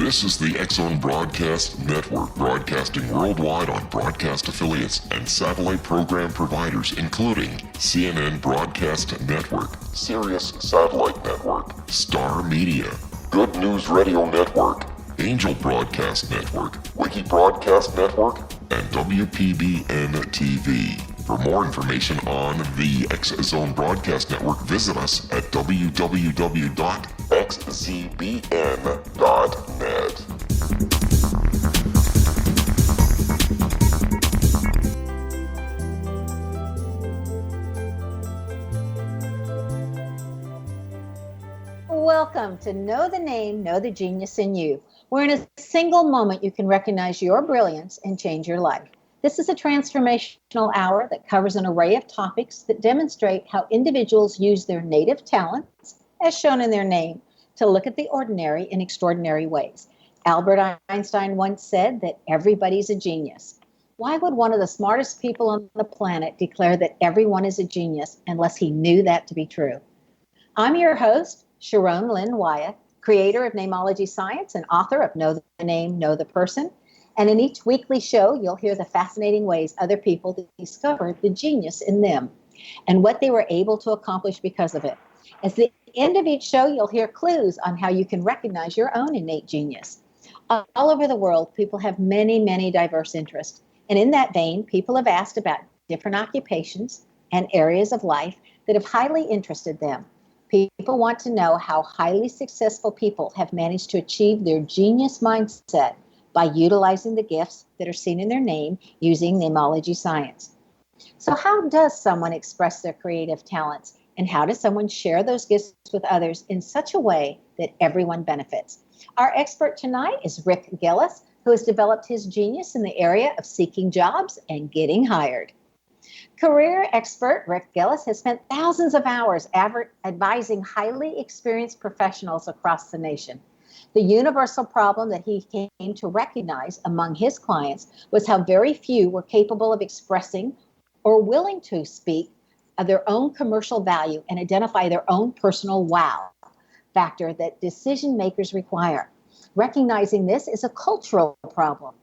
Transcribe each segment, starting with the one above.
This is the X-Zone Broadcast Network, broadcasting worldwide on broadcast affiliates and satellite program providers, including CNN Broadcast Network, Sirius Satellite Network, Star Media, Good News Radio Network, Angel Broadcast Network, Wiki Broadcast Network, and WPBN TV. For more information on the X-Zone Broadcast Network, visit us at www.xzbn.net. Welcome to Know the Name, Know the Genius in You, where in a single moment you can recognize your brilliance and change your life. This is a transformational hour that covers an array of topics that demonstrate how individuals use their native talents, as shown in their name, to look at the ordinary in extraordinary ways. Albert Einstein once said that everybody's a genius. Why would one of the smartest people on the planet declare that everyone is a genius unless he knew that to be true? I'm your host, Sharon Lynn Wyatt, creator of Namology Science and author of Know the Name, Know the Person. And in each weekly show, you'll hear the fascinating ways other people discovered the genius in them and what they were able to accomplish because of it. At the end of each show, you'll hear clues on how you can recognize your own innate genius. All over the world, people have many, many diverse interests. And in that vein, people have asked about different occupations and areas of life that have highly interested them. People want to know how highly successful people have managed to achieve their genius mindset by utilizing the gifts that are seen in their name using Namology Science. So how does someone express their creative talents, and how does someone share those gifts with others in such a way that everyone benefits? Our expert tonight is Rick Gillis, who has developed his genius in the area of seeking jobs and getting hired. Career expert Rick Gillis has spent thousands of hours advising highly experienced professionals across the nation. The universal problem that he came to recognize among his clients was how very few were capable of expressing or willing to speak of their own commercial value and identify their own personal wow factor that decision makers require. Recognizing this is a cultural problem.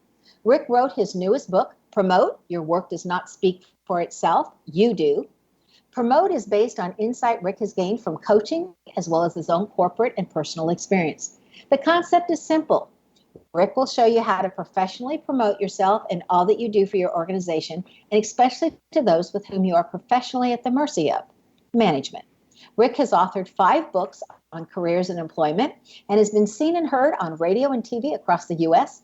Rick wrote his newest book, Promote, Your Work Does Not Speak for Itself, You Do. Promote is based on insight Rick has gained from coaching as well as his own corporate and personal experience. The concept is simple. Rick will show you how to professionally promote yourself and all that you do for your organization, and especially to those with whom you are professionally at the mercy of, management. Rick has authored 5 books on careers and employment and has been seen and heard on radio and TV across the U.S.,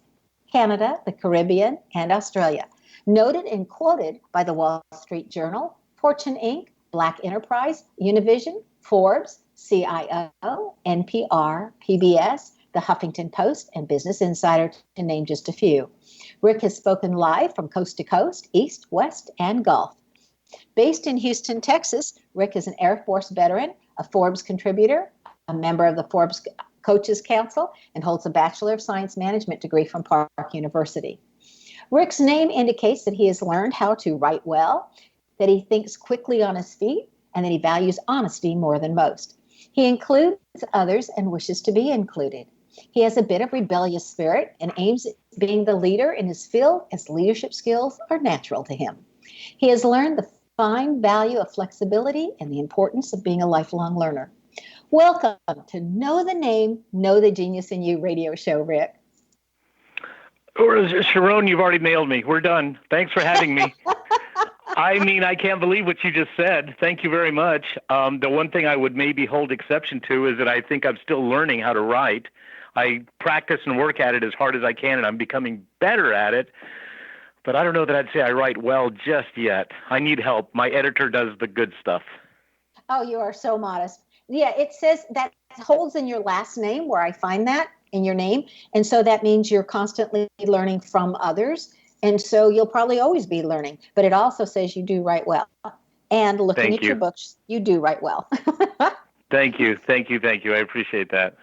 Canada, the Caribbean, and Australia. Noted and quoted by the Wall Street Journal, Fortune Inc., BlackEnterprise, Univision, Forbes, CIO, NPR, PBS, the HuffingtonPost, and BusinessInsider, to name just a few. Rick has spoken live from coast to coast, east, west, and Gulf. Based in Houston, Texas, Rick is an Air Force veteran, a Forbes contributor, a member of the Forbes Coaches Council, and holds a Bachelor of Science Management degree from Park University. Rick's name indicates that he has learned how to write well, that he thinks quickly on his feet, and that he values honesty more than most. He includes others and wishes to be included. He has a bit of rebellious spirit and aims at being the leader in his field, as leadership skills are natural to him. He has learned the fine value of flexibility and the importance of being a lifelong learner. Welcome to Know the Name, Know the Genius in You radio show, Rick. Sharon, you've already nailed me. We're done. Thanks for having me. I mean, I can't believe what you just said. Thank you very much. The one thing I would maybe hold exception to is that I think I'm still learning how to write. I practice and work at it as hard as I can, and I'm becoming better at it. But I don't know that I'd say I write well just yet. I need help. My editor does the good stuff. Oh, you are so modest. Yeah, it says that holds in your last name, where I find that in your name. And so that means you're constantly learning from others. And so you'll probably always be learning. But it also says you do write well. And looking at your books, you do write well. Thank you. I appreciate that.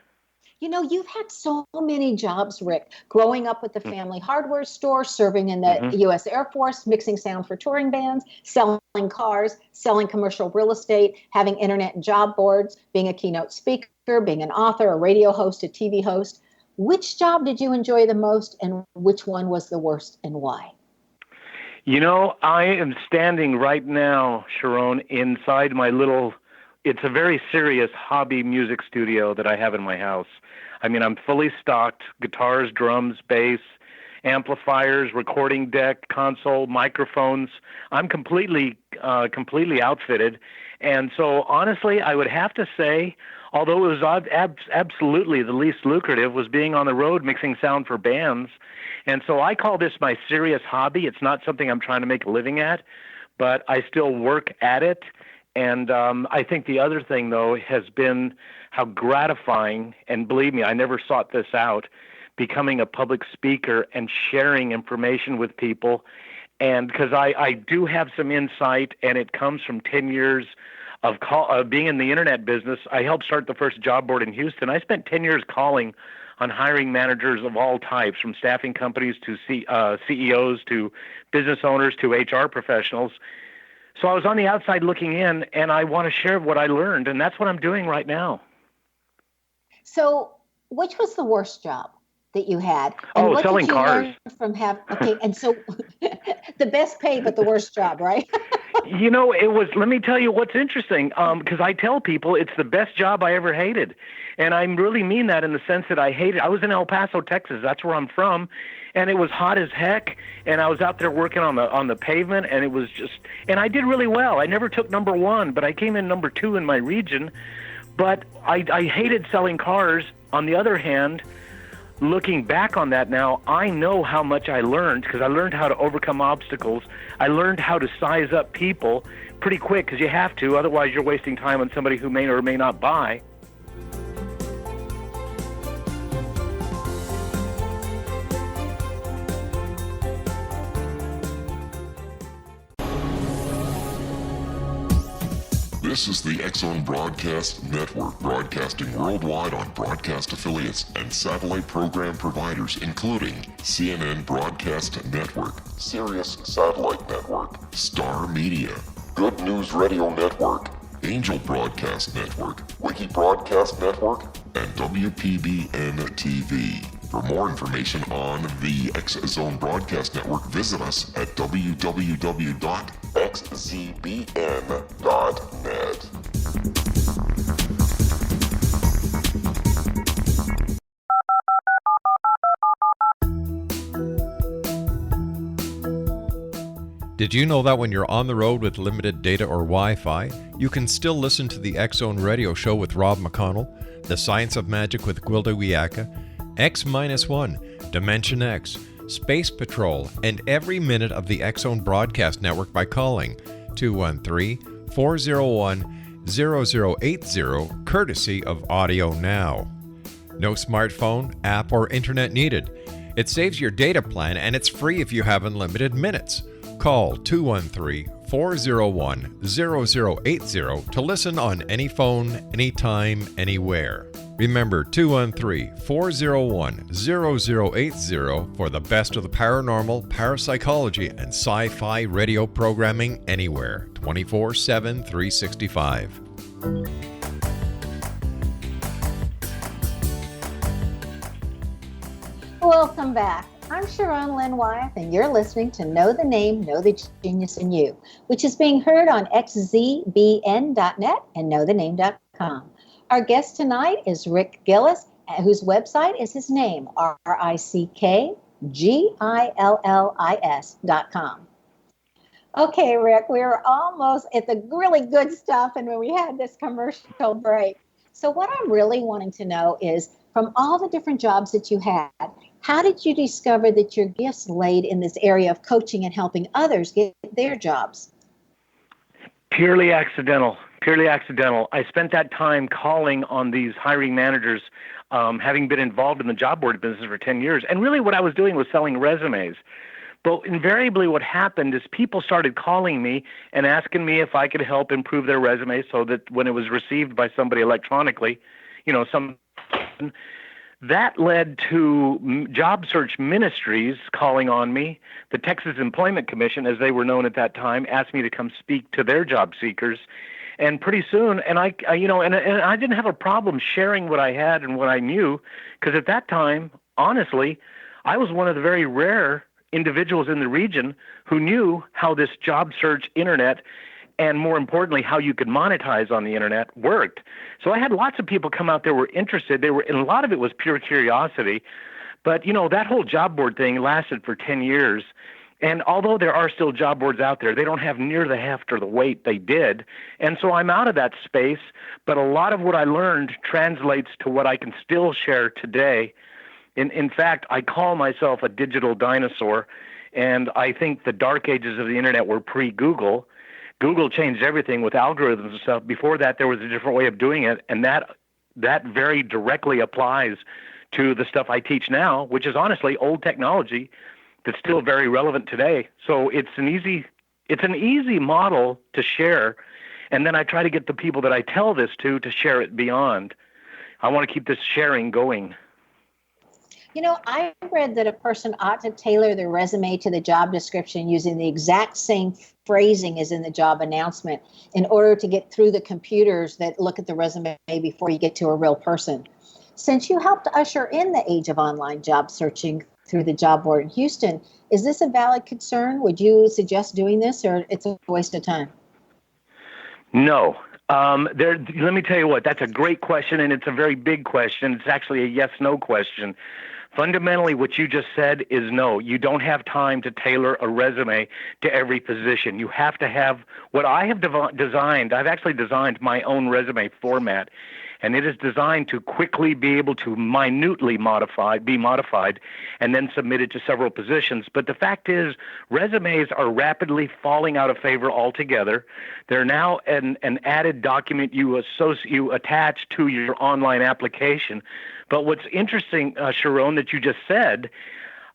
You know, you've had so many jobs, Rick, growing up with the family hardware store, serving in the U.S. Air Force, mixing sound for touring bands, selling cars, selling commercial real estate, having internet and job boards, being a keynote speaker, being an author, a radio host, a TV host. Which job did you enjoy the most, and which one was the worst, and why? I am standing right now, Sharon, inside my it's a very serious hobby music studio that I have in my house. I mean, I'm fully stocked: guitars, drums, bass, amplifiers, recording deck, console, microphones. I'm completely outfitted. And so honestly, I would have to say, although it was absolutely the least lucrative, was being on the road mixing sound for bands. And so I call this my serious hobby. It's not something I'm trying to make a living at, but I still work at it. And I think the other thing, though, has been how gratifying, and believe me, I never sought this out, becoming a public speaker and sharing information with people. And because I do have some insight, and it comes from 10 years of being in the internet business. I helped start the first job board in Houston. I spent 10 years calling on hiring managers of all types, from staffing companies to CEOs to business owners to HR professionals. So I was on the outside looking in, and I want to share what I learned, and that's what I'm doing right now. So which was the worst job that you had? And what selling did you cars. learn from and so the best pay, but the worst job, right? It was, let me tell you what's interesting, because I tell people it's the best job I ever hated. And I really mean that in the sense that I hated. I was in El Paso, Texas. That's where I'm from. And it was hot as heck. And I was out there working on the pavement, and it was and I did really well. I never took number one, but I came in number 2 in my region. But I hated selling cars. On the other hand, looking back on that now, I know how much I learned, because I learned how to overcome obstacles. I learned how to size up people pretty quick, because you have to. Otherwise, you're wasting time on somebody who may or may not buy. This is the X-Zone Broadcast Network, broadcasting worldwide on broadcast affiliates and satellite program providers, including CNN Broadcast Network, Sirius Satellite Network, Star Media, Good News Radio Network, Angel Broadcast Network, Wiki Broadcast Network, and WPBN TV. For more information on the X-Zone Broadcast Network, visit us at www.xzbn.net. Did you know that when you're on the road with limited data or Wi-Fi, you can still listen to the X-Zone Radio Show with Rob McConnell, The Science of Magic with Gwilda Wiyaka, X-1, Dimension X, Space Patrol, and every minute of the X-Zone Broadcast Network by calling 213-401-0080, courtesy of Audio Now. No smartphone, app, or internet needed. It saves your data plan, and it's free if you have unlimited minutes. Call 213-401-0080 to listen on any phone, anytime, anywhere. Remember, 213-401-0080 for the best of the paranormal, parapsychology, and sci-fi radio programming anywhere, 24/7, 365. Welcome back. I'm Sharon Lynn Wyeth, and you're listening to Know the Name, Know the Genius in You, which is being heard on xzbn.net and knowthename.com. Our guest tonight is Rick Gillis, whose website is his name, RickGillis.com. Okay, Rick, we're almost at the really good stuff, and when we had this commercial break. So what I'm really wanting to know is, from all the different jobs that you had, how did you discover that your gifts laid in this area of coaching and helping others get their jobs? Purely accidental. I spent that time calling on these hiring managers, having been involved in the job board business for 10 years. And really what I was doing was selling resumes. But invariably what happened is people started calling me and asking me if I could help improve their resume so that when it was received by somebody electronically, that led to Job Search Ministries calling on me. The Texas Employment Commission, as they were known at that time, asked me to come speak to their job seekers. And pretty soon, and I didn't have a problem sharing what I had and what I knew, because at that time, honestly, I was one of the very rare individuals in the region who knew how this job search internet, and more importantly, how you could monetize on the internet, worked. So I had lots of people come out there who were interested. And a lot of it was pure curiosity. But, that whole job board thing lasted for 10 years. And although there are still job boards out there, they don't have near the heft or the weight they did. And so I'm out of that space. But a lot of what I learned translates to what I can still share today. In fact, I call myself a digital dinosaur. And I think the dark ages of the internet were pre-Google. Google changed everything with algorithms and stuff. Before that, there was a different way of doing it. And that very directly applies to the stuff I teach now, which is honestly old technology that's still very relevant today. So it's an easy model to share. And then I try to get the people that I tell this to share it beyond. I want to keep this sharing going. I read that a person ought to tailor their resume to the job description using the exact same phrasing as in the job announcement in order to get through the computers that look at the resume before you get to a real person. Since you helped usher in the age of online job searching through the job board in Houston, is this a valid concern? Would you suggest doing this, or it's a waste of time? No. Let me tell you what, that's a great question, and it's a very big question. It's actually a yes-no question. Fundamentally, what you just said is no. You don't have time to tailor a resume to every position. You have to have what I have designed. I've actually designed my own resume format, and it is designed to quickly be able to minutely be modified, and then submitted to several positions. But the fact is, resumes are rapidly falling out of favor altogether. They're now an added document you attach to your online application. But what's interesting, Sharon, that you just said,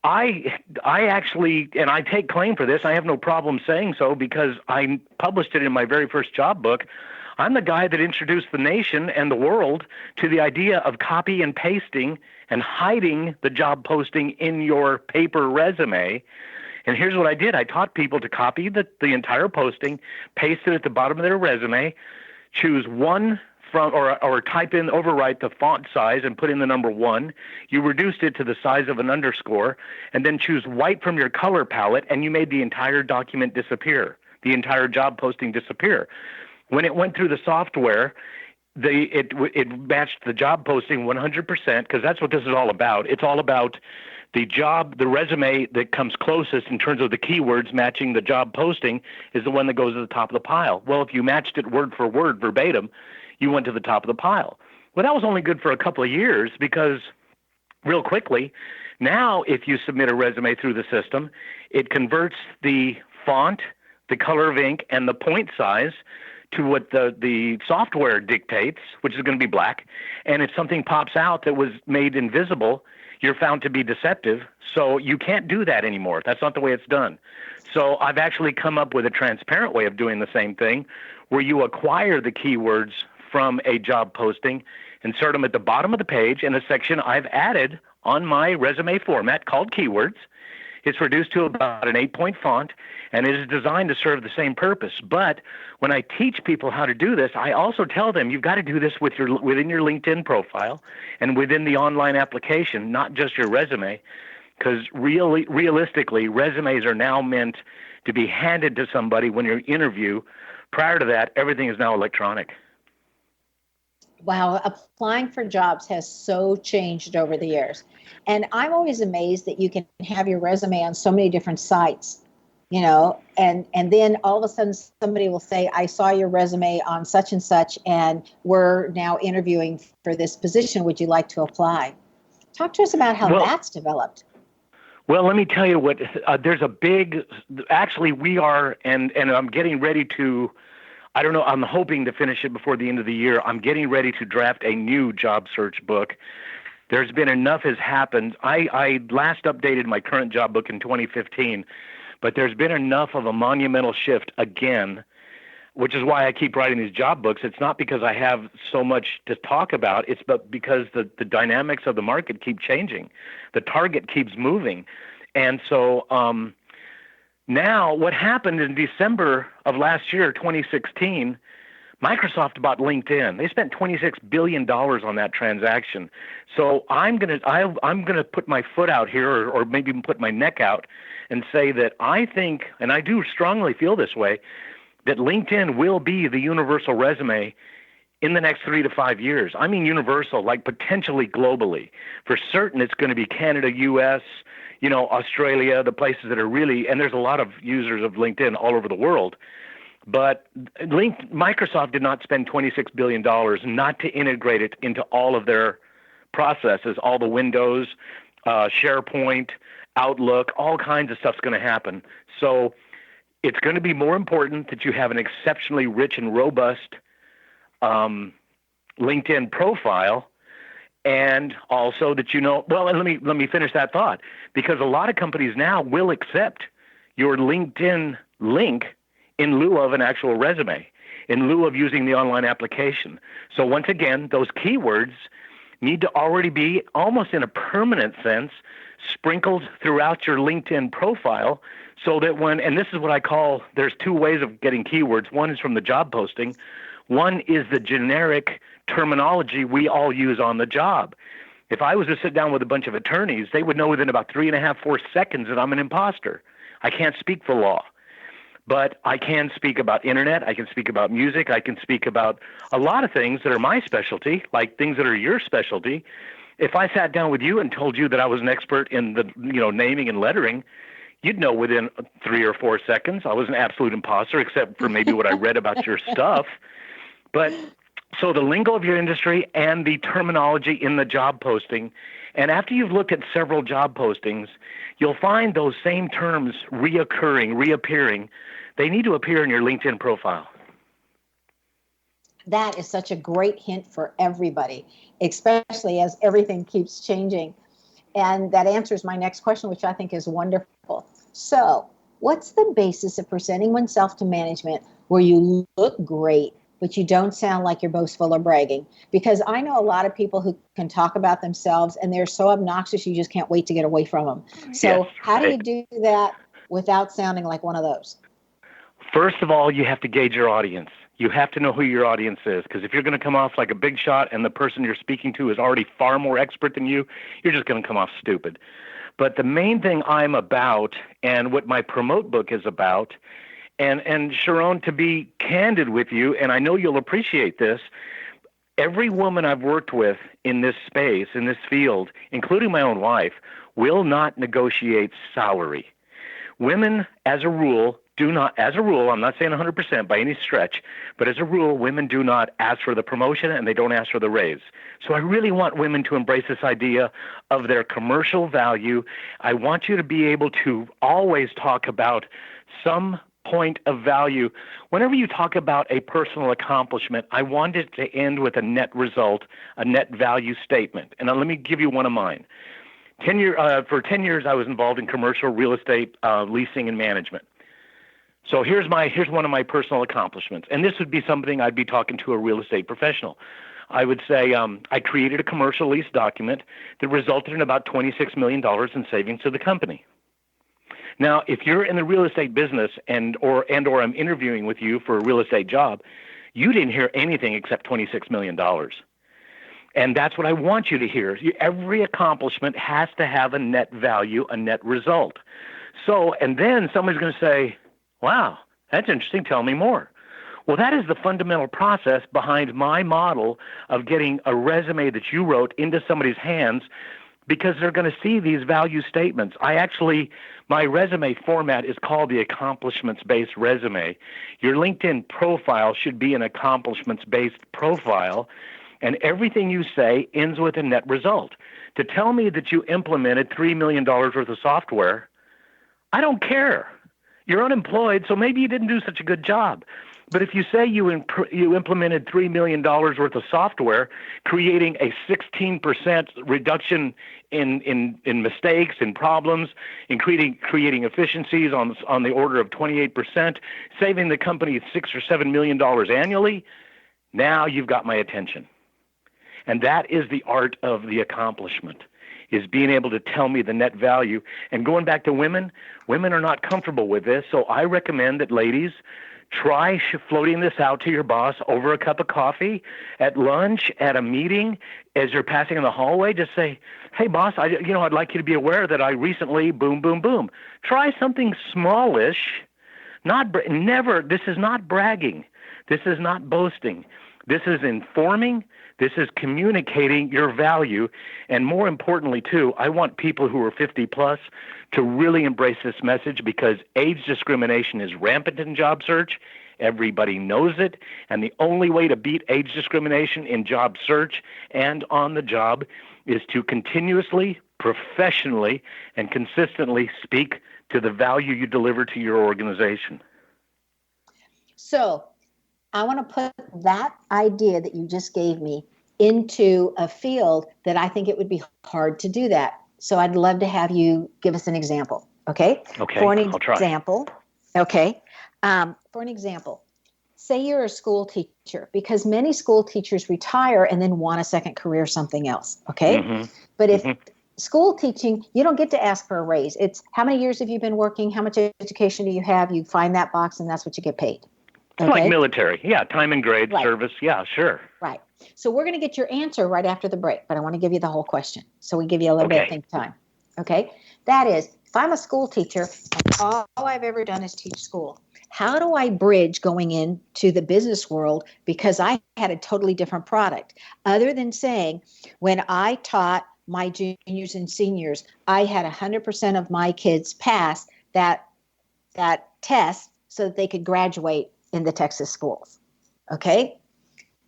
I actually, and I take claim for this, I have no problem saying so because I published it in my very first job book. I'm the guy that introduced the nation and the world to the idea of copy and pasting and hiding the job posting in your paper resume. And here's what I did. I taught people to copy the entire posting, paste it at the bottom of their resume, choose one from, or type in, overwrite the font size and put in the number 1. You reduced it to the size of an underscore, and then choose white from your color palette, and you made the entire document disappear, the entire job posting disappear. When it went through the software, it matched the job posting 100%, because that's what this is all about. It's all about the resume that comes closest in terms of the keywords matching the job posting is the one that goes to the top of the pile. Well, if you matched it word for word, verbatim, you went to the top of the pile. Well, that was only good for a couple of years, because real quickly, now if you submit a resume through the system, it converts the font, the color of ink, and the point size to what the software dictates, which is going to be black. And if something pops out that was made invisible, you're found to be deceptive. So you can't do that anymore. That's not the way it's done. So I've actually come up with a transparent way of doing the same thing, where you acquire the keywords from a job posting, insert them at the bottom of the page in a section I've added on my resume format called keywords. It's reduced to about an 8-point font, and it is designed to serve the same purpose. But when I teach people how to do this, I also tell them you've got to do this within your LinkedIn profile and within the online application, not just your resume, because realistically, resumes are now meant to be handed to somebody when you interview. Prior to that, everything is now electronic. Wow, applying for jobs has so changed over the years. And I'm always amazed that you can have your resume on so many different sites, and then all of a sudden somebody will say, I saw your resume on such and such, and we're now interviewing for this position. Would you like to apply? Talk to us about how that's developed. Well, let me tell you what, there's a big, actually we are, and I'm getting ready to, I don't know, I'm hoping to finish it before the end of the year. I'm getting ready to draft a new job search book. There's been enough has happened. I last updated my current job book in 2015, but there's been enough of a monumental shift again, which is why I keep writing these job books. It's not because I have so much to talk about. It's because the dynamics of the market keep changing. The target keeps moving. And so now what happened in December of last year, 2016, Microsoft bought LinkedIn. They spent $26 billion on that transaction. So I'm gonna put my foot out here, or maybe even put my neck out, and say that I think, and I do strongly feel this way, that LinkedIn will be the universal resume in the next 3 to 5 years. I mean universal, like potentially globally. For certain, it's going to be Canada, U.S., Australia, the places that are really, and there's a lot of users of LinkedIn all over the world. But Microsoft did not spend $26 billion not to integrate it into all of their processes, all the Windows, SharePoint, Outlook, all kinds of stuff's going to happen. So it's going to be more important that you have an exceptionally rich and robust LinkedIn profile, and also that and let me finish that thought, because a lot of companies now will accept your LinkedIn link in lieu of an actual resume, in lieu of using the online application. So once again, those keywords need to already be, almost in a permanent sense, sprinkled throughout your LinkedIn profile, so that and this is what I call, there's 2 ways of getting keywords. One is from the job posting. One is the generic terminology we all use on the job. If I was to sit down with a bunch of attorneys, they would know within about 3.5, 4 seconds that I'm an imposter. I can't speak the law. But I can speak about internet, I can speak about music, I can speak about a lot of things that are my specialty, like things that are your specialty. If I sat down with you and told you that I was an expert in the naming and lettering, you'd know within 3 or 4 seconds I was an absolute imposter, except for maybe what I read about your stuff. But so the lingo of your industry and the terminology in the job posting, and after you've looked at several job postings, you'll find those same terms reappearing. They need to appear in your LinkedIn profile. That is such a great hint for everybody, especially as everything keeps changing. And that answers my next question, which I think is wonderful. So, what's the basis of presenting oneself to management where you look great, but you don't sound like you're boastful or bragging? Because I know a lot of people who can talk about themselves and they're so obnoxious you just can't wait to get away from them. So how do you do that without sounding like one of those? First of all, you have to gauge your audience. You have to know who your audience is, because if you're going to come off like a big shot and the person you're speaking to is already far more expert than you, you're just going to come off stupid. But the main thing I'm about, and what my promote book is about, and Sharon, to be candid with you, and I know you'll appreciate this, every woman I've worked with in this space, in this field, including my own wife, will not negotiate salary. Women, as a rule, I'm not saying 100% by any stretch, but as a rule, women do not ask for the promotion and they don't ask for the raise. So I really want women to embrace this idea of their commercial value. I want you to be able to always talk about some point of value. Whenever you talk about a personal accomplishment, I want it to end with a net result, a net value statement. And let me give you one of mine. For 10 years, I was involved in commercial real estate leasing and management. So here's one of my personal accomplishments, and this would be something I'd be talking to a real estate professional. I would say I created a commercial lease document that resulted in about $26 million in savings to the company. Now, if you're in the real estate business and or I'm interviewing with you for a real estate job, you didn't hear anything except $26 million. And that's what I want you to hear. Every accomplishment has to have a net value, a net result. So, and then somebody's going to say, wow, that's interesting. Tell me more. Well, that is the fundamental process behind my model of getting a resume that you wrote into somebody's hands, because they're going to see these value statements. My resume format is called the accomplishments-based resume. Your LinkedIn profile should be an accomplishments-based profile, and everything you say ends with a net result. To tell me that you implemented $3 million worth of software, I don't care. You're unemployed, so maybe you didn't do such a good job. But if you say you implemented $3 million worth of software, creating a 16% reduction in mistakes and problems, and creating efficiencies on the order of 28%, saving the company $6 or $7 million annually, now you've got my attention. And that is the art of the accomplishment, is being able to tell me the net value. And going back to women are not comfortable with this, so I recommend that ladies Try floating this out to your boss over a cup of coffee, at lunch, at a meeting, as you're passing in the hallway. Just say, "Hey, boss, I'd like you to be aware that I recently boom, boom, boom." Try something smallish. Never. This is not bragging. This is not boasting. This is informing. This is communicating your value. And more importantly, too, I want people who are 50 plus to really embrace this message, because age discrimination is rampant in job search. Everybody knows it. And the only way to beat age discrimination in job search and on the job is to continuously, professionally, and consistently speak to the value you deliver to your organization. So I want to put that idea that you just gave me into a field that I think it would be hard to do that. So I'd love to have you give us an example. Okay. Okay. For an I'll try. example. Okay. For an example, say you're a school teacher, because many school teachers retire and then want a second career, something else. Okay. Mm-hmm. But if school teaching, you don't get to ask for a raise. It's how many years have you been working? How much education do you have? You find that box and that's what you get paid. It's like military. Yeah. Time and grade, Right. service. Yeah, sure. Right. So we're going to get your answer right after the break, but I want to give you the whole question. So we give you a little bit of think time. Okay. That is, if I'm a school teacher and all I've ever done is teach school, how do I bridge going into the business world? Because I had a totally different product, other than saying, when I taught my juniors and seniors, I had 100% of my kids pass that test so that they could graduate in the Texas schools. Okay.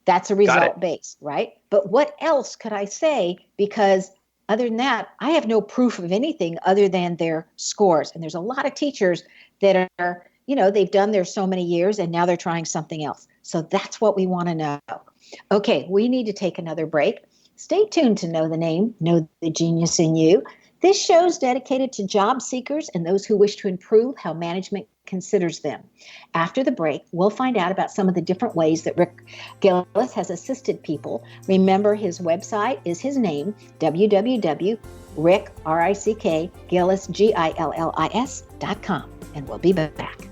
That's a result based, right? But what else could I say? Because other than that, I have no proof of anything other than their scores. And there's a lot of teachers that are, they've done their so many years and now they're trying something else. So that's what we want to know. Okay, we need to take another break. Stay tuned to Know the Name, Know the Genius in You. This show is dedicated to job seekers and those who wish to improve how management considers them. After the break, we'll find out about some of the different ways that Rick Gillis has assisted people. Remember, his website is his name, www.rickgillis.com. And we'll be back.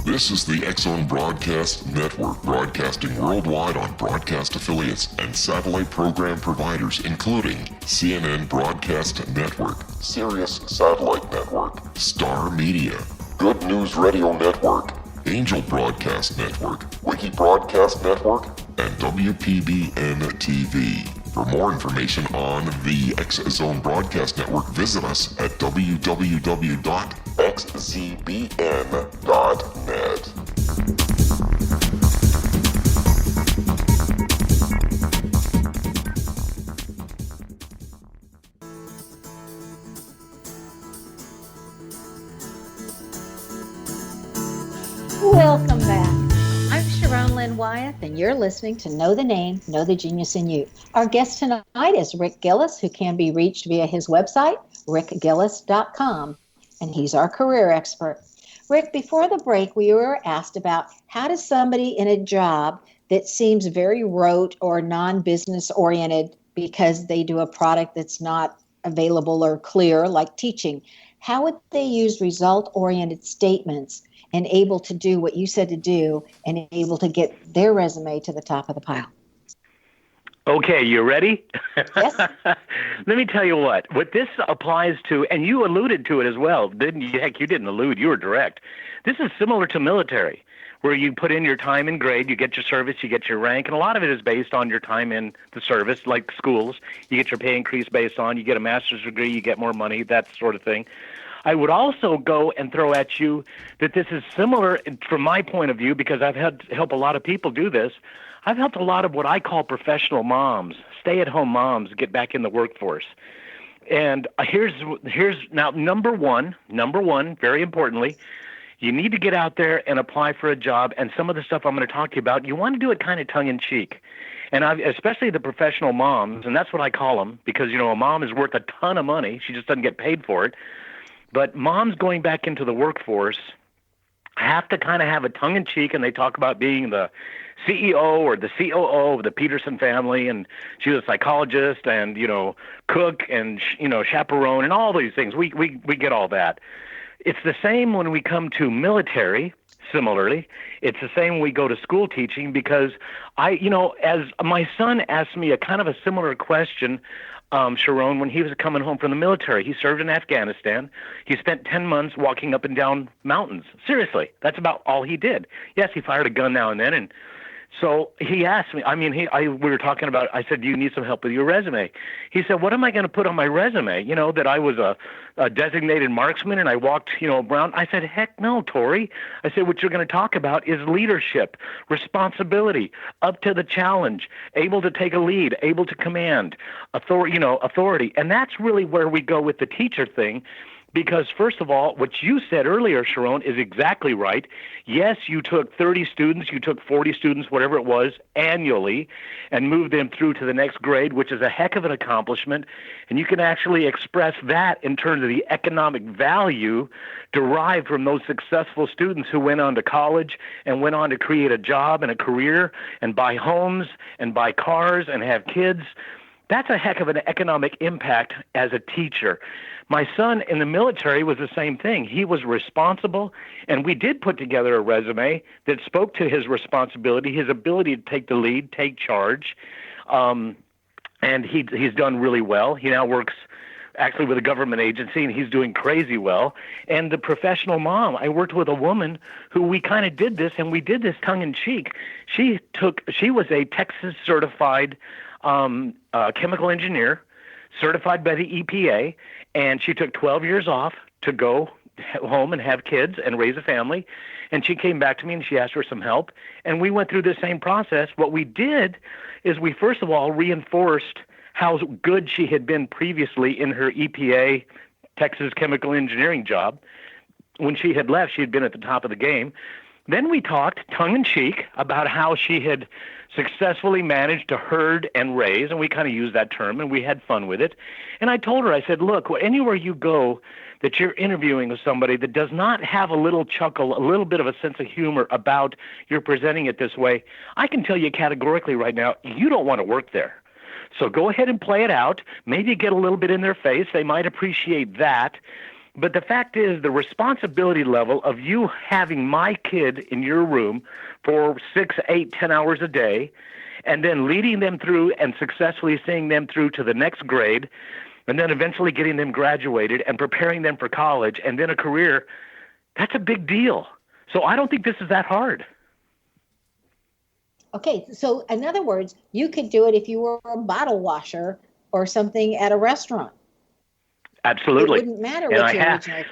This is the X-Zone Broadcast Network, broadcasting worldwide on broadcast affiliates and satellite program providers, including CNN Broadcast Network, Sirius Satellite Network, Star Media, Good News Radio Network, Angel Broadcast Network, Wiki Broadcast Network, and WPBN TV. For more information on the X-Zone Broadcast Network, visit us at www.xzbn.net. Welcome back. I'm Sharon Lynn Wyeth, and you're listening to Know the Name, Know the Genius in You. Our guest tonight is Rick Gillis, who can be reached via his website, rickgillis.com, and he's our career expert. Rick, before the break, we were asked about how does somebody in a job that seems very rote or non-business oriented because they do a product that's not available or clear, like teaching, how would they use result-oriented statements and able to do what you said to do and able to get their resume to the top of the pile? Okay, you ready? Yes. Let me tell you what this applies to, and you alluded to it as well, didn't you? Heck, you didn't allude, you were direct. This is similar to military, where you put in your time and grade, you get your service, you get your rank, and a lot of it is based on your time in the service, like schools. You get your pay increase based on, you get a master's degree, you get more money, that sort of thing. I would also go and throw at you that this is similar from my point of view, because I've had to help a lot of people do this. I've helped a lot of what I call professional moms, stay-at-home moms, get back in the workforce. And here's now number one, very importantly, you need to get out there and apply for a job. And some of the stuff I'm going to talk to you about, you want to do it kind of tongue-in-cheek. And especially the professional moms, and that's what I call them, because, a mom is worth a ton of money. She just doesn't get paid for it. But moms going back into the workforce have to kind of have a tongue-in-cheek, and they talk about being the CEO or the COO of the Peterson family, and she was a psychologist and, cook and, chaperone and all these things. We get all that. It's the same when we come to military. Similarly, it's the same when we go to school teaching, because as my son asked me a kind of a similar question, Sharon, when he was coming home from the military. He served in Afghanistan. He spent 10 months walking up and down mountains. Seriously, that's about all he did. Yes, he fired a gun now and then, and so he asked me, we were talking about, I said, do you need some help with your resume? He said, what am I going to put on my resume? That I was a designated marksman and I walked, around. I said, heck no, Tori. I said, what you're going to talk about is leadership, responsibility, up to the challenge, able to take a lead, able to command, authority. And that's really where we go with the teacher thing. Because, first of all, what you said earlier, Sharon, is exactly right. Yes, you took 30 students, you took 40 students, whatever it was, annually, and moved them through to the next grade, which is a heck of an accomplishment. And you can actually express that in terms of the economic value derived from those successful students who went on to college and went on to create a job and a career and buy homes and buy cars and have kids. That's a heck of an economic impact as a teacher. My son in the military was the same thing. He was responsible, and we did put together a resume that spoke to his responsibility, his ability to take the lead, take charge, and he's done really well. He now works actually with a government agency, and he's doing crazy well. And the professional mom, I worked with a woman who we kind of did this, and we did this tongue-in-cheek. She was a Texas certified chemical engineer, certified by the EPA, and she took 12 years off to go home and have kids and raise a family. And she came back to me and she asked for some help. And we went through the same process. What we did is we, first of all, reinforced how good she had been previously in her EPA Texas chemical engineering job. When she had left, she had been at the top of the game. Then we talked tongue-in-cheek about how she had successfully managed to herd and raise, and we kind of used that term, and we had fun with it. And I told her, I said, look, anywhere you go that you're interviewing with somebody that does not have a little chuckle, a little bit of a sense of humor about you're presenting it this way, I can tell you categorically right now, you don't want to work there. So go ahead and play it out. Maybe get a little bit in their face. They might appreciate that. But the fact is, the responsibility level of you having my kid in your room for 6, 8, 10 hours a day, and then leading them through and successfully seeing them through to the next grade, and then eventually getting them graduated and preparing them for college and then a career, that's a big deal. So I don't think this is that hard. Okay, so in other words, you could do it if you were a bottle washer or something at a restaurant. Absolutely. It wouldn't matter what your original.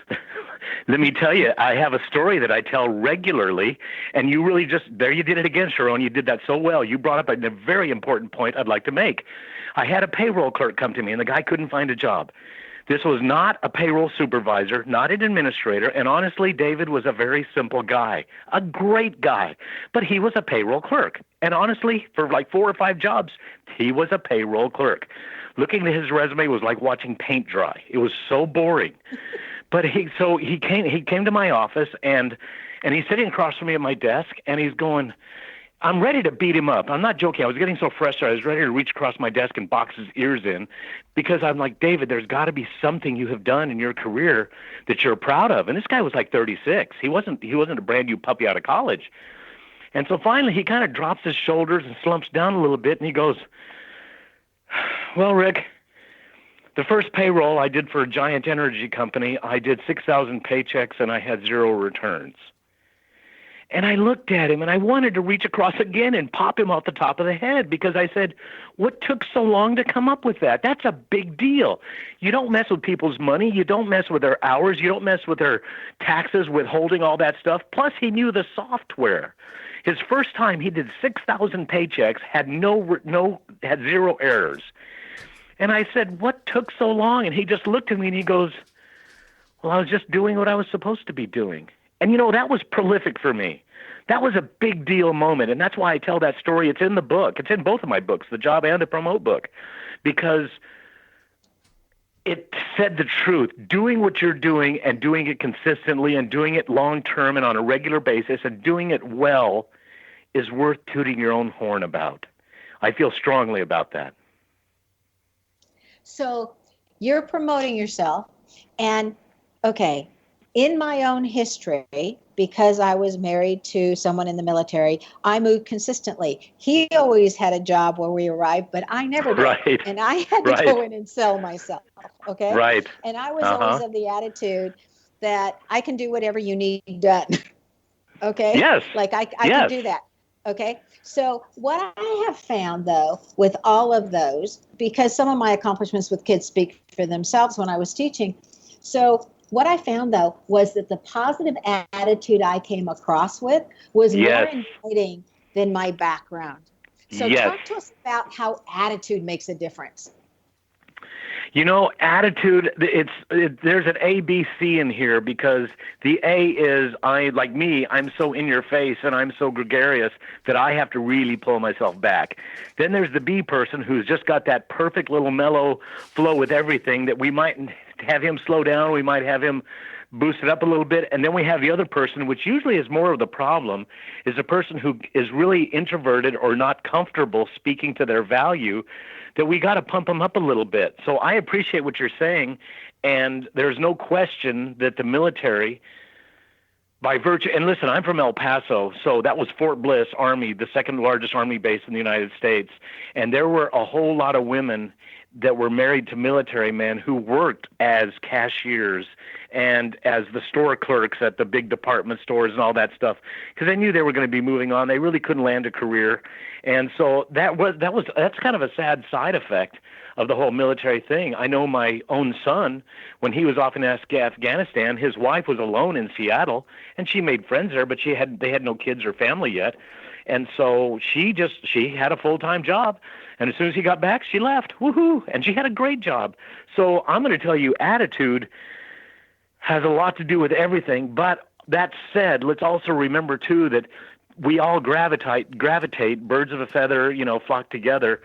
Let me tell you, I have a story that I tell regularly, and you really there you did it again, Sharon. You did that so well. You brought up a very important point I'd like to make. I had a payroll clerk come to me, and the guy couldn't find a job. This was not a payroll supervisor, not an administrator, and honestly, David was a very simple guy, a great guy, but he was a payroll clerk. And honestly, for like 4 or 5 jobs, he was a payroll clerk. Looking at his resume was like watching paint dry. It was so boring. But he came to my office, and he's sitting across from me at my desk, and he's going, I'm ready to beat him up. I'm not joking. I was getting so frustrated. I was ready to reach across my desk and box his ears in, because I'm like, David, there's got to be something you have done in your career that you're proud of. And this guy was like 36. He wasn't a brand new puppy out of college. And so finally he kind of drops his shoulders and slumps down a little bit, and he goes, well, Rick, the first payroll I did for a giant energy company, I did 6,000 paychecks and I had 0 returns. And I looked at him and I wanted to reach across again and pop him off the top of the head, because I said, what took so long to come up with that? That's a big deal. You don't mess with people's money. You don't mess with their hours. You don't mess with their taxes, withholding, all that stuff. Plus, he knew the software. His first time, he did 6,000 paychecks, had 0 errors. And I said, what took so long? And he just looked at me and he goes, well, I was just doing what I was supposed to be doing. And, that was prolific for me. That was a big deal moment. And that's why I tell that story. It's in the book. It's in both of my books, the Job and the Promote book, because it said the truth. Doing what you're doing and doing it consistently and doing it long term and on a regular basis and doing it well is worth tooting your own horn about. I feel strongly about that. So you're promoting yourself. And okay, in my own history, because I was married to someone in the military, I moved consistently. He always had a job where we arrived, but I never did. Right. And I had to go in and sell myself. Okay. Right. And I was always of the attitude that I can do whatever you need done. Okay. Yes. Like I can do that. Okay. So what I have found, though, with all of those, because some of my accomplishments with kids speak for themselves when I was teaching. So what I found, though, was that the positive attitude I came across with was more inviting than my background. So talk to us about how attitude makes a difference. Attitude, there's an A, B, C in here, because the A is, I'm so in your face and I'm so gregarious that I have to really pull myself back. Then there's the B person who's just got that perfect little mellow flow with everything that we might have him slow down, we might have him boost it up a little bit. And then we have the other person, which usually is more of the problem, is a person who is really introverted or not comfortable speaking to their value, that we got to pump them up a little bit. So I appreciate what you're saying, and there's no question that the military, by virtue, and listen, I'm from El Paso, so that was Fort Bliss Army, the second largest Army base in the United States, and there were a whole lot of women that were married to military men who worked as cashiers and as the store clerks at the big department stores and all that stuff, because they knew they were going to be moving on. They really couldn't land a career. And so that's kind of a sad side effect of the whole military thing. I know my own son, when he was off in Afghanistan, his wife was alone in Seattle, and she made friends there, but they had no kids or family yet. And so she had a full-time job. And as soon as he got back, she left. Woohoo! And she had a great job. So I'm going to tell you, attitude has a lot to do with everything. But that said, let's also remember, too, that we all gravitate, birds of a feather, flock together.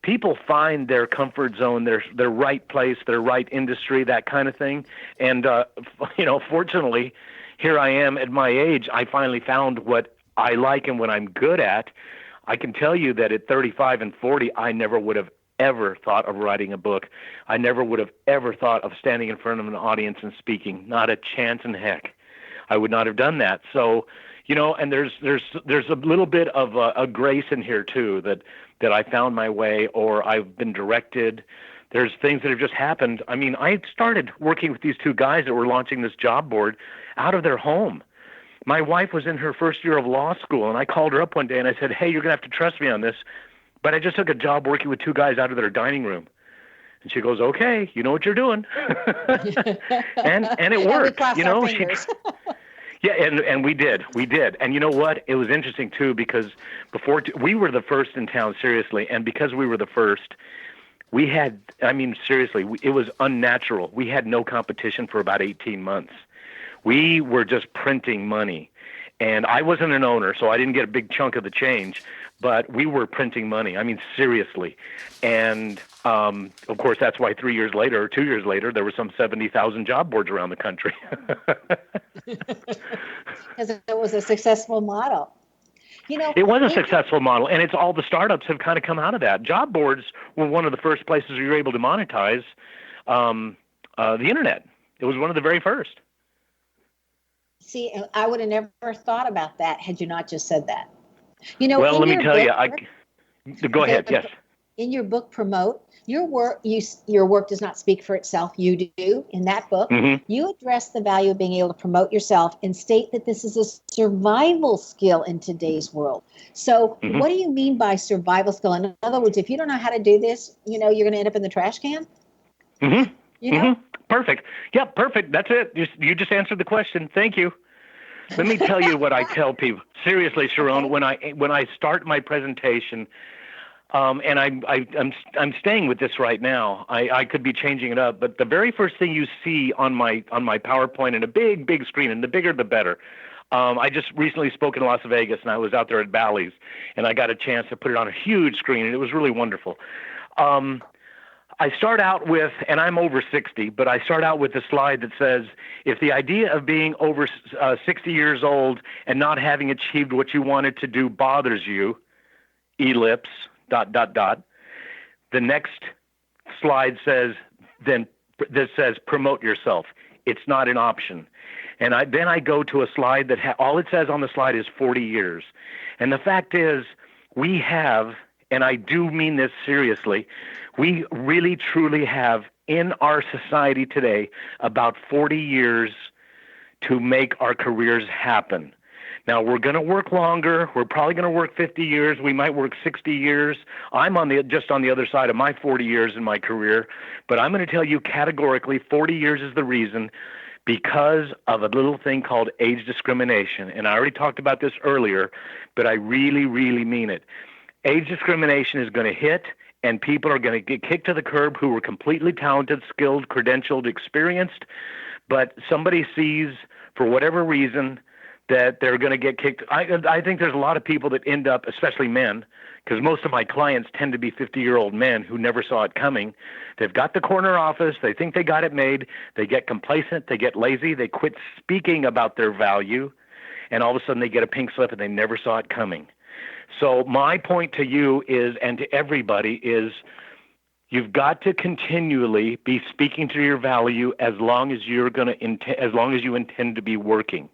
People find their comfort zone, their right place, their right industry, that kind of thing. And, fortunately, here I am at my age, I finally found what I like and what I'm good at. I can tell you that at 35 and 40, I never would have ever thought of writing a book. I never would have ever thought of standing in front of an audience and speaking. Not a chance in heck. I would not have done that. So, and there's a little bit of a grace in here too, that I found my way, or I've been directed. There's things that have just happened. I mean, I started working with these two guys that were launching this job board out of their home. My wife was in her first year of law school, and I called her up one day and I said, hey, you're going to have to trust me on this, but I just took a job working with two guys out of their dining room. And she goes, okay, you know what you're doing. and it worked. And we did. And you know what? It was interesting, too, because we were the first in town, seriously, and because we were the first, we had, seriously, it was unnatural. We had no competition for about 18 months. We were just printing money, and I wasn't an owner, so I didn't get a big chunk of the change, but we were printing money. seriously. And, of course, that's why 3 years later or 2 years later, there were some 70,000 job boards around the country. Because it was a successful model. It was a successful model, and it's all the startups have kind of come out of that. Job boards were one of the first places we were able to monetize the internet. It was one of the very first. See, I would have never thought about that had you not just said that. Well, let me tell you. Go ahead. Yes. In your book, Promote, your work does not speak for itself. You do. In that book, you address the value of being able to promote yourself and state that this is a survival skill in today's world. So what do you mean by survival skill? In other words, if you don't know how to do this, you're going to end up in the trash can? Perfect. Yeah, perfect. That's it. You just answered the question. Thank you. Let me tell you what I tell people. Seriously, Sharon, when I start my presentation, And I'm staying with this right now. I could be changing it up, but the very first thing you see on my PowerPoint, and a big screen, and the bigger the better. I just recently spoke in Las Vegas, and I was out there at Bally's, and I got a chance to put it on a huge screen, and it was really wonderful. I start out with, and I'm over 60, but I start out with a slide that says, if the idea of being over 60 years old and not having achieved what you wanted to do bothers you, ellipse, ... The next slide says, then this says, promote yourself. It's not an option. And then I go to a slide that all it says on the slide is 40 years. And the fact is, we have, and I do mean this seriously, we really truly have in our society today about 40 years to make our careers happen. Now, we're going to work longer. We're probably going to work 50 years. We might work 60 years. I'm just on the other side of my 40 years in my career. But I'm going to tell you categorically 40 years is the reason, because of a little thing called age discrimination. And I already talked about this earlier, but I really, really mean it. Age discrimination is going to hit, and people are going to get kicked to the curb who were completely talented, skilled, credentialed, experienced. But somebody sees, for whatever reason, that they're going to get kicked. I think there's a lot of people that end up, especially men, because most of my clients tend to be 50-year-old men who never saw it coming. They've got the corner office. They think they got it made. They get complacent. They get lazy. They quit speaking about their value, and all of a sudden they get a pink slip and they never saw it coming. So my point to you is, and to everybody is, you've got to continually be speaking to your value as long as you intend to be working.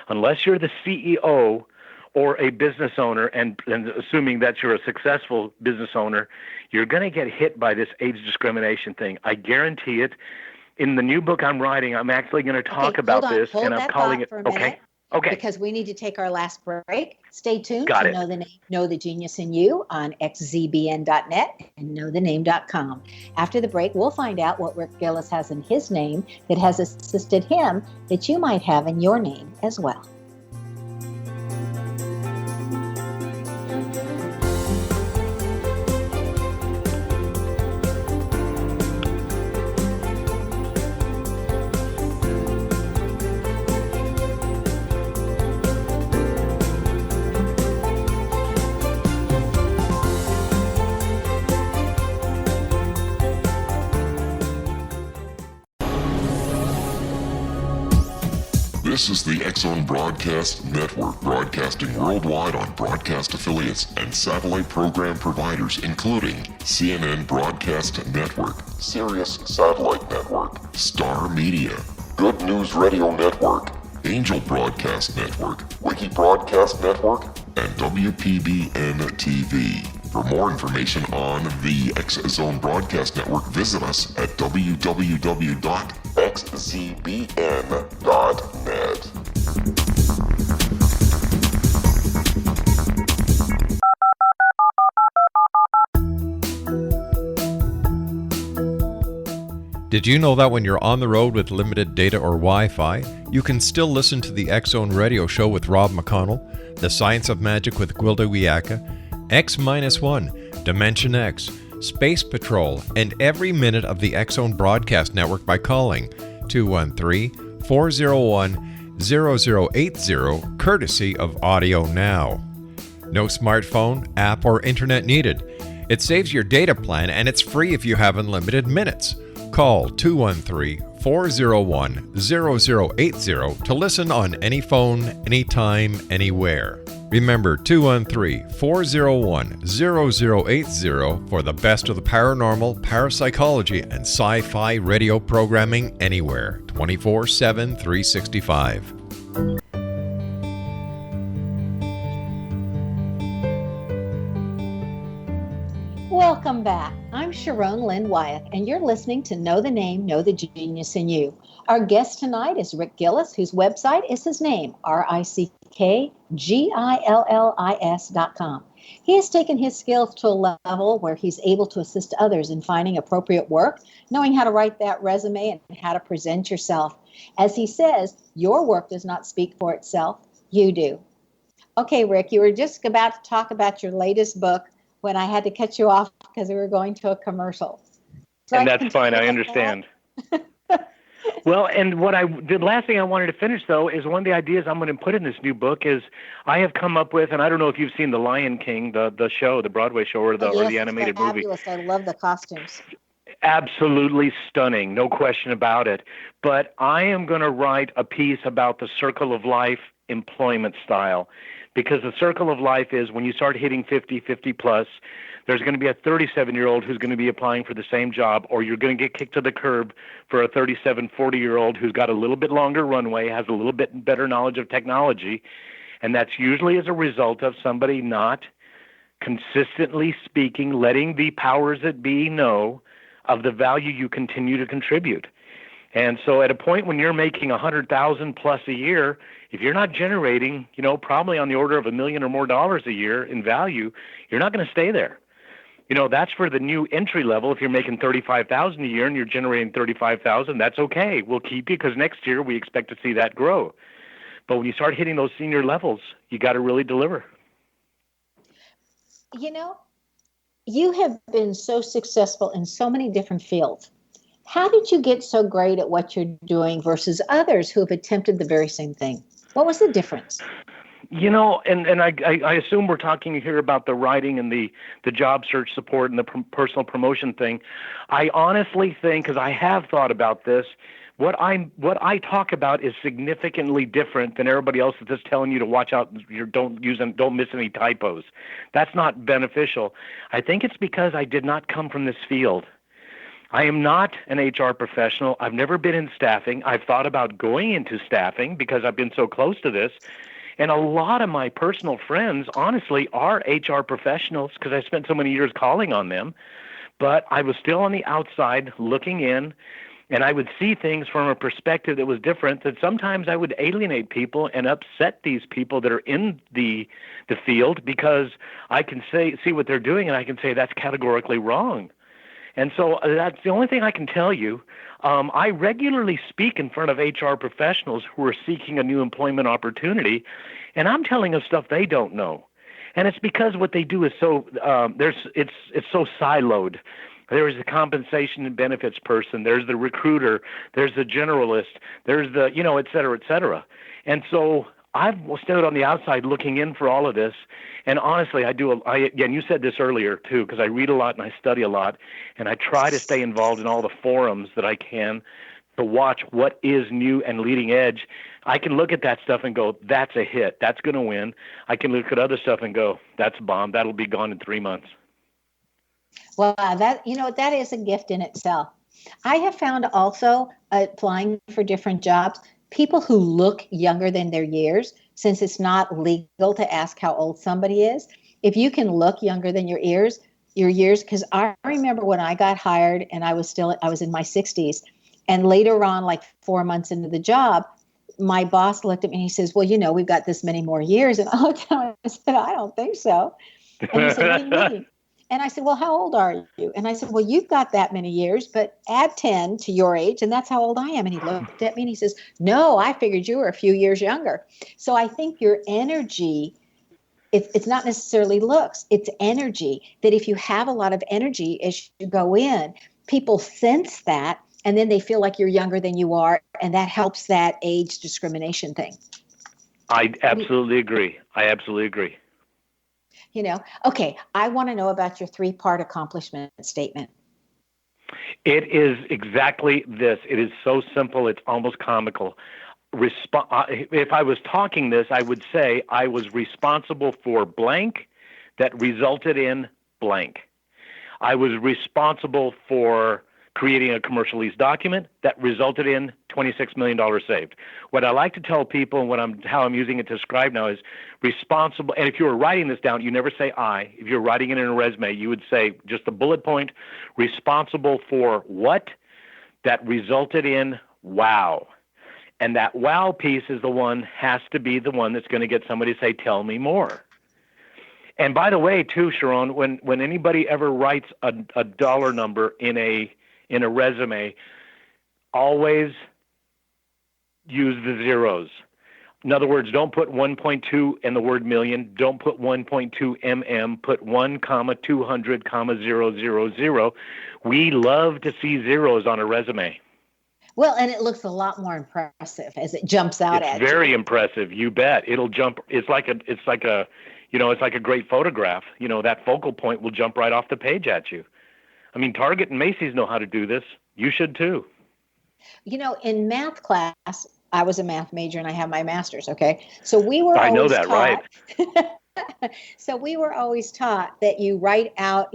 Unless you're the CEO or a business owner, and assuming that you're a successful business owner, you're going to get hit by this age discrimination thing. I guarantee it. In the new book I'm writing, I'm actually going to talk about this, and I'm calling it. Okay. Because we need to take our last break. Stay tuned Got to it. Know the Genius in You on xzbn.net and knowthename.com. After the break, we'll find out what Rick Gillis has in his name that has assisted him that you might have in your name as well. This is the X-Zone Broadcast Network, broadcasting worldwide on broadcast affiliates and satellite program providers, including CNN Broadcast Network, Sirius Satellite Network, Star Media, Good News Radio Network, Angel Broadcast Network, Wiki Broadcast Network, and WPBN TV. For more information on the X-Zone Broadcast Network, visit us at www.xzbn.net. Did you know that when you're on the road with limited data or Wi-Fi, you can still listen to the X-Zone Radio Show with Rob McConnell, The Science of Magic with Gwilda Wiyaka, X-1, Dimension X, Space Patrol, and every minute of the X-Zone Broadcast Network by calling 213-401-0080, courtesy of Audio Now. No smartphone, app, or internet needed. It saves your data plan, and it's free if you have unlimited minutes. Call 213-401-0080 to listen on any phone, anytime, anywhere. Remember 213-401-0080 for the best of the paranormal, parapsychology, and sci-fi radio programming anywhere, 24/7, 365. Welcome back. I'm Sharon Lynn Wyeth, and you're listening to Know the Name, Know the Genius in You. Our guest tonight is Rick Gillis, whose website is his name, RickGillis.com. He has taken his skills to a level where he's able to assist others in finding appropriate work, knowing how to write that resume, and how to present yourself. As he says, your work does not speak for itself, you do. Okay, Rick, you were just about to talk about your latest book, when I had to cut you off because we were going to a commercial. So And that's fine. I understand. Well, and the last thing I wanted to finish, though, is one of the ideas I'm going to put in this new book is I have come up with, and I don't know if you've seen The Lion King, the show, the Broadway show, or the animated movie. Fabulous. I love the costumes. Absolutely stunning, no question about it. But I am going to write a piece about the circle of life employment style, because the circle of life is when you start hitting 50 plus, there's going to be a 37-year-old who's going to be applying for the same job, or you're going to get kicked to the curb for a 37, 40-year-old who's got a little bit longer runway, has a little bit better knowledge of technology, and that's usually as a result of somebody not consistently speaking, letting the powers that be know of the value you continue to contribute. And so at a point when you're making $100,000 plus a year, if you're not generating, probably on the order of $1 million or more a year in value, you're not going to stay there. That's for the new entry level. If you're making $35,000 a year and you're generating $35,000, that's okay. We'll keep you because next year we expect to see that grow. But when you start hitting those senior levels, you got to really deliver. You have been so successful in so many different fields. How did you get so great at what you're doing versus others who have attempted the very same thing? What was the difference? And I assume we're talking here about the writing and the job search support and the personal promotion thing. I honestly think, because I have thought about this, what I talk about is significantly different than everybody else that's just telling you to watch out, don't miss any typos. That's not beneficial. I think it's because I did not come from this field. I am not an HR professional. I've never been in staffing. I've thought about going into staffing because I've been so close to this. And a lot of my personal friends, honestly, are HR professionals because I spent so many years calling on them. But I was still on the outside looking in, and I would see things from a perspective that was different, that sometimes I would alienate people and upset these people that are in the field because I can see what they're doing and I can say that's categorically wrong. And so that's the only thing I can tell you. I regularly speak in front of HR professionals who are seeking a new employment opportunity, and I'm telling them stuff they don't know. And it's because what they do is so it's so siloed. There is a compensation and benefits person. There's the recruiter. There's the generalist. There's the et cetera, et cetera. And so I've stood on the outside looking in for all of this. And honestly, again, you said this earlier too, because I read a lot and I study a lot, and I try to stay involved in all the forums that I can to watch what is new and leading edge. I can look at that stuff and go, that's a hit. That's going to win. I can look at other stuff and go, that's a bomb. That'll be gone in 3 months. Well, that is a gift in itself. I have found also applying for different jobs, people who look younger than their years, since it's not legal to ask how old somebody is. If you can look younger than your years, because I remember when I got hired and I was in my 60s, and later on, like 4 months into the job, my boss looked at me and he says, well, we've got this many more years. And I looked at him and I said, I don't think so. And he said, what do you mean? And I said, well, how old are you? And I said, well, you've got that many years, but add 10 to your age, and that's how old I am. And he looked at me and he says, no, I figured you were a few years younger. So I think your energy, it's not necessarily looks, it's energy, that if you have a lot of energy as you go in, people sense that, and then they feel like you're younger than you are, and that helps that age discrimination thing. I absolutely agree. Okay, I want to know about your 3-part accomplishment statement. It is exactly this. It is so simple, it's almost comical. If I was talking this, I would say I was responsible for blank that resulted in blank. I was responsible for creating a commercial lease document that resulted in $26 million saved. What I like to tell people and how I'm using it to describe now is responsible. And if you were writing this down, you never say I. If you're writing it in a resume, you would say just a bullet point, responsible for what that resulted in wow. And that wow piece is has to be the one that's going to get somebody to say, tell me more. And by the way, too, Sharon, when anybody ever writes a dollar number in a resume, always use the zeros. In other words, don't put 1.2 in the word million. Don't put 1.2 mm. Put 1, 200, 000. We love to see zeros on a resume. Well, and it looks a lot more impressive as it jumps out at you. It's very impressive. You bet. It'll jump. It's like a great photograph. That focal point will jump right off the page at you. I mean, Target and Macy's know how to do this. You should too. In math class, I was a math major and I have my master's. Okay. So we were I know always that, taught, right? So we were always taught that you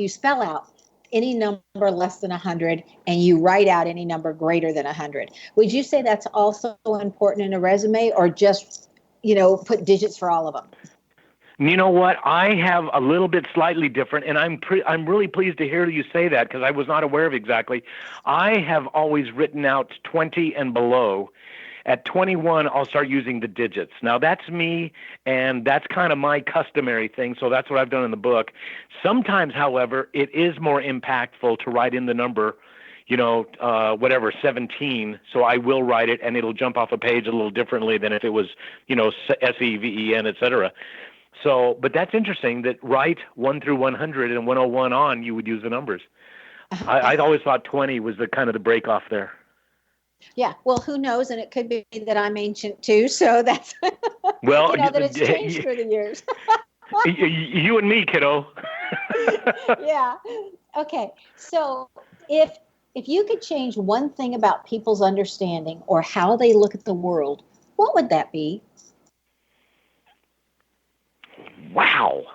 spell out any number less than 100 and you write out any number greater than 100. Would you say that's also important in a resume, or just, put digits for all of them? You know what? I have a little bit slightly different, and I'm really pleased to hear you say that, because I was not aware of exactly. I have always written out 20 and below. At 21, I'll start using the digits. Now, that's me, and that's kind of my customary thing, so that's what I've done in the book. Sometimes, however, it is more impactful to write in the number, 17. So I will write it, and it'll jump off a page a little differently than if it was, SEVEN, et cetera. So, but that's interesting that write 1 through 100 and 101 on, you would use the numbers. I'd always thought 20 was the kind of the break off there. Yeah, well, who knows? And it could be that I'm ancient too, so that's well, that it's changed through the years. You and me, kiddo. Yeah. Okay. So if you could change one thing about people's understanding or how they look at the world, what would that be? Wow.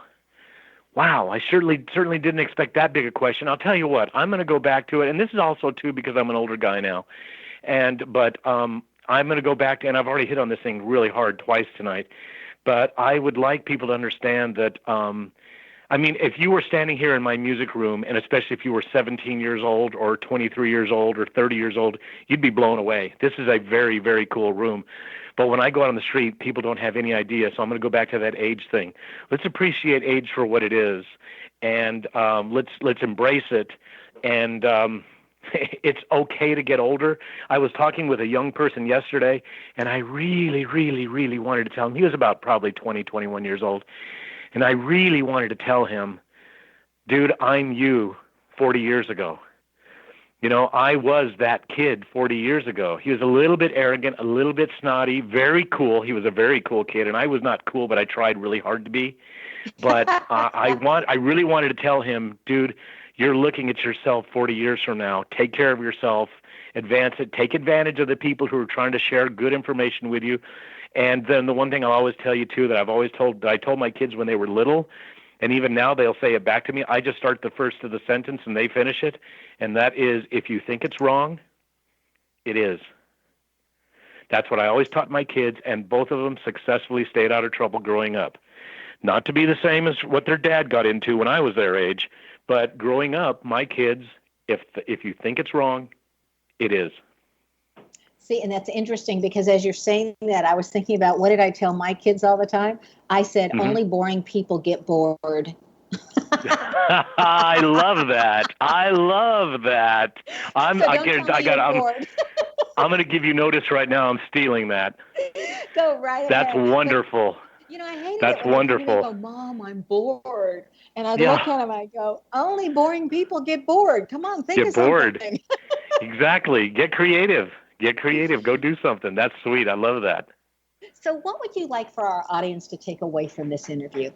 I certainly didn't expect that big a question. I'll tell you what, I'm going to go back to it, and this is also too because I'm an older guy now. But I'm going to go back to, and I've already hit on this thing really hard twice tonight, but I would like people to understand that, if you were standing here in my music room, and especially if you were 17 years old or 23 years old or 30 years old, you'd be blown away. This is a very, very cool room. But when I go out on the street, people don't have any idea. So I'm going to go back to that age thing. Let's appreciate age for what it is, and let's embrace it. And it's okay to get older. I was talking with a young person yesterday, and I really, really, really wanted to tell him. He was about probably 20, 21 years old. And I really wanted to tell him, dude, I'm you 40 years ago. I was that kid 40 years ago. He was a little bit arrogant, a little bit snotty, very cool. He was a very cool kid, and I was not cool, but I tried really hard to be. But I really wanted to tell him, dude, you're looking at yourself 40 years from now. Take care of yourself, advance it, take advantage of the people who are trying to share good information with you. And then the one thing I'll always tell you too that I told my kids when they were little, and even now they'll say it back to me. I just start the first of the sentence and they finish it. And that is, if you think it's wrong, it is. That's what I always taught my kids, and both of them successfully stayed out of trouble growing up. Not to be the same as what their dad got into when I was their age, but growing up, my kids, if you think it's wrong, it is. See, and that's interesting because as you're saying that, I was thinking about what did I tell my kids all the time? I said, only boring people get bored. I love that. I'm going to give you notice right now. I'm stealing that. Go right ahead. That's wonderful. I hate That's it. wonderful. They go, Mom, I'm bored. And I look at them, I go, only boring people get bored. Come on, think of something. Exactly. Get creative. Go do something. That's sweet. I love that. So what would you like for our audience to take away from this interview?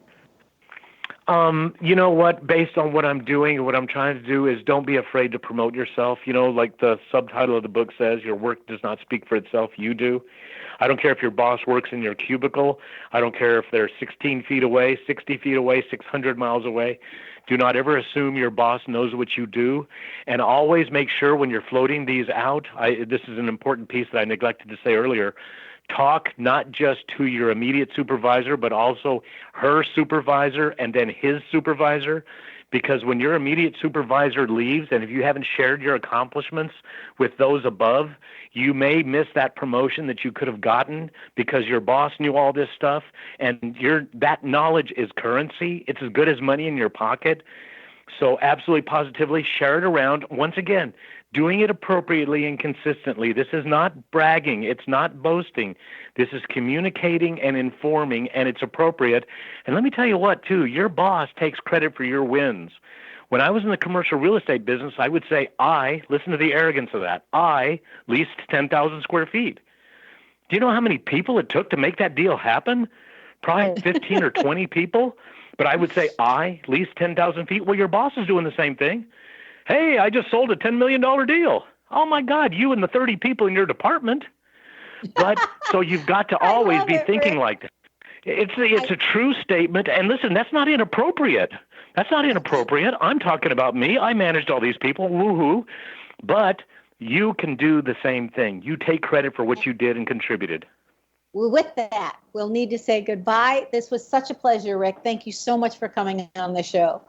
You know what? Based on what I'm doing and what I'm trying to do is don't be afraid to promote yourself. Like the subtitle of the book says, your work does not speak for itself. You do. I don't care if your boss works in your cubicle. I don't care if they're 16 feet away, 60 feet away, 600 miles away. Do not ever assume your boss knows what you do. And always make sure when you're floating these out, this is an important piece that I neglected to say earlier, talk not just to your immediate supervisor, but also her supervisor and then his supervisor. Because when your immediate supervisor leaves, and if you haven't shared your accomplishments with those above, you may miss that promotion that you could have gotten because your boss knew all this stuff, and that knowledge is currency. It's as good as money in your pocket. So absolutely positively share it around. Once again, doing it appropriately and consistently. This is not bragging. It's not boasting. This is communicating and informing, and it's appropriate. And let me tell you what, too, your boss takes credit for your wins. When I was in the commercial real estate business, I would say, listen to the arrogance of that, I leased 10,000 square feet. Do you know how many people it took to make that deal happen? Probably 15 or 20 people. But I would say, I leased 10,000 feet. Well, your boss is doing the same thing. Hey, I just sold a $10 million deal. Oh, my God, you and the 30 people in your department. But so you've got to always be thinking like that. It's a true statement. And listen, that's not inappropriate. That's not inappropriate. I'm talking about me. I managed all these people. Woohoo. But you can do the same thing. You take credit for what you did and contributed. Well, with that, we'll need to say goodbye. This was such a pleasure, Rick. Thank you so much for coming on the show.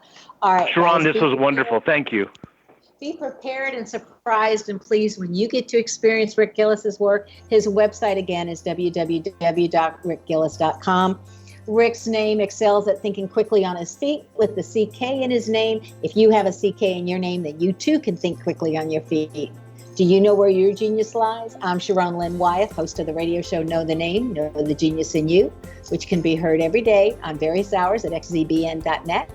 All right, Sharon, guys, this was wonderful. Thank you. Be prepared and surprised and pleased when you get to experience Rick Gillis's work. His website, again, is www.rickgillis.com. Rick's name excels at thinking quickly on his feet with the CK in his name. If you have a CK in your name, then you too can think quickly on your feet. Do you know where your genius lies? I'm Sharon Lynn Wyeth, host of the radio show Know the Name, Know the Genius in You, which can be heard every day on various hours at xzbn.net,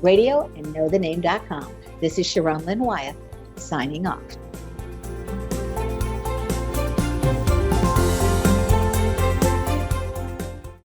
radio, and knowthename.com. This is Sharon Lynn Wyeth, signing off.